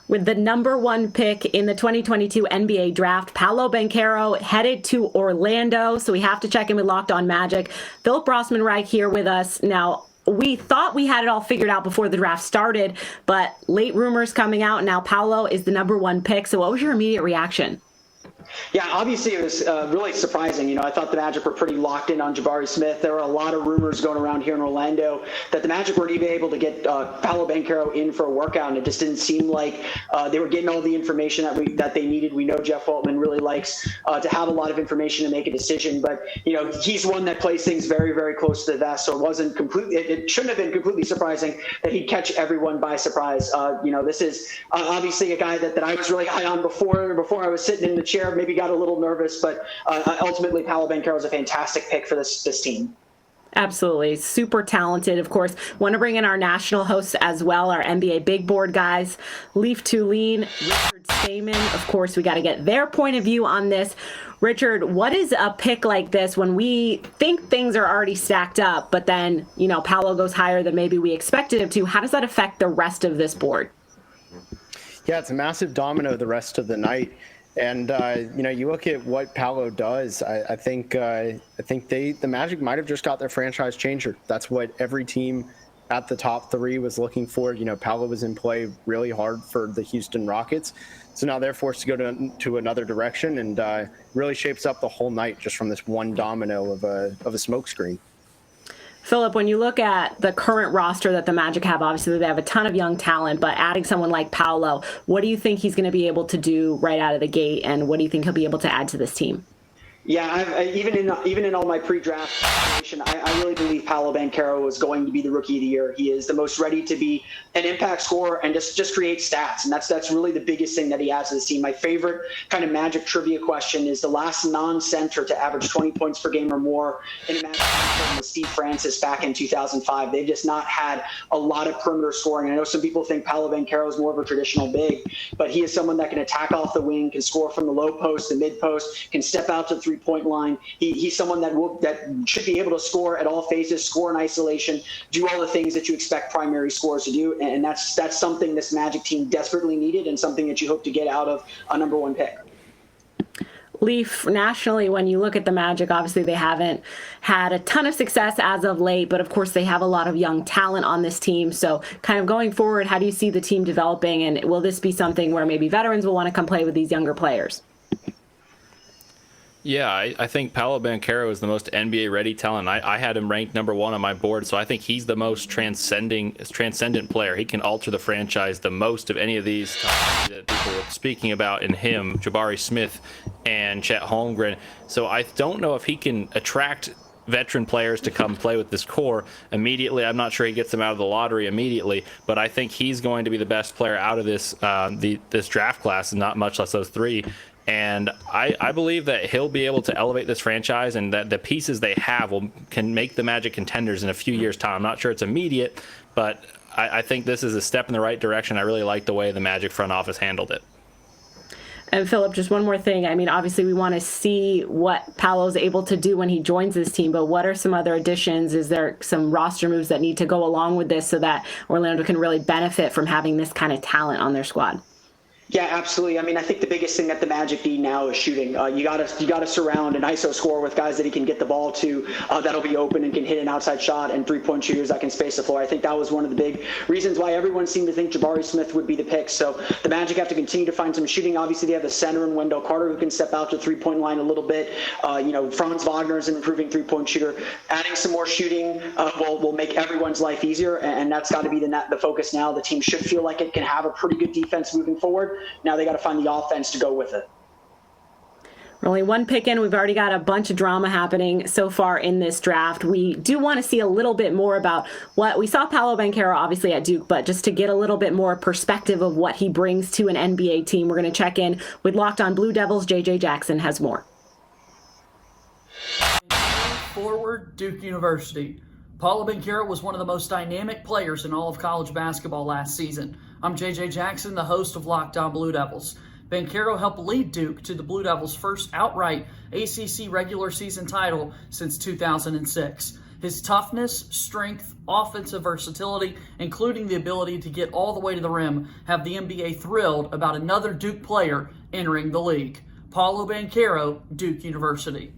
With the #1 pick in the 2022 NBA draft, Paolo Banchero headed to Orlando, so we have to check in with Locked On Magic. Philip Rossman-Reich here with us. Now, we thought we had it all figured out before the draft started, but late rumors coming out, and now Paolo is the #1 pick. So what was your immediate reaction? Yeah, obviously it was really surprising. I thought the Magic were pretty locked in on Jabari Smith. There were a lot of rumors going around here in Orlando that the Magic weren't even able to get Paolo Banchero in for a workout, and it just didn't seem like they were getting all the information that they needed. We know Jeff Waltman really likes to have a lot of information to make a decision, but he's one that plays things very, very close to the vest, so it shouldn't have been completely surprising that he'd catch everyone by surprise. This is obviously a guy that I was really high on before I was sitting in the chair. Maybe got a little nervous, but ultimately Paolo Banchero is a fantastic pick for this team. Absolutely. Super talented, of course. Want to bring in our national hosts as well, our NBA Big Board guys, Leaf Tulane, Richard Stamen. Of course, we got to get their point of view on this. Richard, what is a pick like this when we think things are already stacked up, but then, Paolo goes higher than maybe we expected him to? How does that affect the rest of this board? Yeah, it's a massive domino the rest of the night. And, you look at what Paolo does, I think the Magic might have just got their franchise changer. That's what every team at the top three was looking for. Paolo was in play really hard for the Houston Rockets. So now they're forced to go to another direction, and really shapes up the whole night just from this one domino of a smokescreen. Philip, when you look at the current roster that the Magic have, obviously they have a ton of young talent, but adding someone like Paolo, what do you think he's going to be able to do right out of the gate, and what do you think he'll be able to add to this team? Yeah, even in all my pre-draft information, I really believe Paolo Banchero is going to be the Rookie of the Year. He is the most ready to be an impact scorer and just create stats, and that's really the biggest thing that he adds to this team. My favorite kind of Magic trivia question is the last non-center to average 20 points per game or more in a Magic game was Steve Francis back in 2005. They've just not had a lot of perimeter scoring. I know some people think Paolo Banchero is more of a traditional big, but he is someone that can attack off the wing, can score from the low post, the mid post, can step out to the three-point line. He's someone that should be able to score at all phases, score in isolation, do all the things that you expect primary scorers to do, and that's something this Magic team desperately needed, and something that you hope to get out of a #1 pick. Leaf, nationally, when you look at the Magic, obviously they haven't had a ton of success as of late, but of course they have a lot of young talent on this team. So kind of going forward, how do you see the team developing, and will this be something where maybe veterans will want to come play with these younger players? Yeah, I think Paolo Banchero is the most NBA-ready talent. I had him ranked #1 on my board, so I think he's the most transcendent player. He can alter the franchise the most of any of these that people were speaking about in him, Jabari Smith and Chet Holmgren. So I don't know if he can attract veteran players to come play with this core immediately. I'm not sure he gets them out of the lottery immediately, but I think he's going to be the best player out of this this draft class, and not much less those three. And I believe that he'll be able to elevate this franchise, and that the pieces they have can make the Magic contenders in a few years' time. I'm not sure it's immediate, but I think this is a step in the right direction. I really like the way the Magic front office handled it. And Philip, just one more thing. I mean, obviously we want to see what Paolo's able to do when he joins this team, but what are some other additions? Is there some roster moves that need to go along with this so that Orlando can really benefit from having this kind of talent on their squad? Yeah, absolutely. I mean, I think the biggest thing that the Magic need now is shooting. You gotta surround an ISO scorer with guys that he can get the ball to, that'll be open and can hit an outside shot, and three-point shooters that can space the floor. I think that was one of the big reasons why everyone seemed to think Jabari Smith would be the pick. So the Magic have to continue to find some shooting. Obviously, they have the center in Wendell Carter who can step out to the three-point line a little bit. Franz Wagner is an improving three-point shooter. Adding some more shooting will make everyone's life easier, and that's got to be the focus now. The team should feel like it can have a pretty good defense moving forward. Now they got to find the offense to go with it. We're only one pick in. We've already got a bunch of drama happening so far in this draft. We do want to see a little bit more about what we saw Paolo Banchero obviously at Duke, but just to get a little bit more perspective of what he brings to an NBA team, we're going to check in with Locked On Blue Devils. JJ Jackson has more. Forward, Duke University. Paolo Banchero was one of the most dynamic players in all of college basketball last season. I'm JJ Jackson, the host of Locked On Blue Devils. Banchero helped lead Duke to the Blue Devils' first outright ACC regular season title since 2006. His toughness, strength, offensive versatility, including the ability to get all the way to the rim, have the NBA thrilled about another Duke player entering the league. Paolo Banchero, Duke University.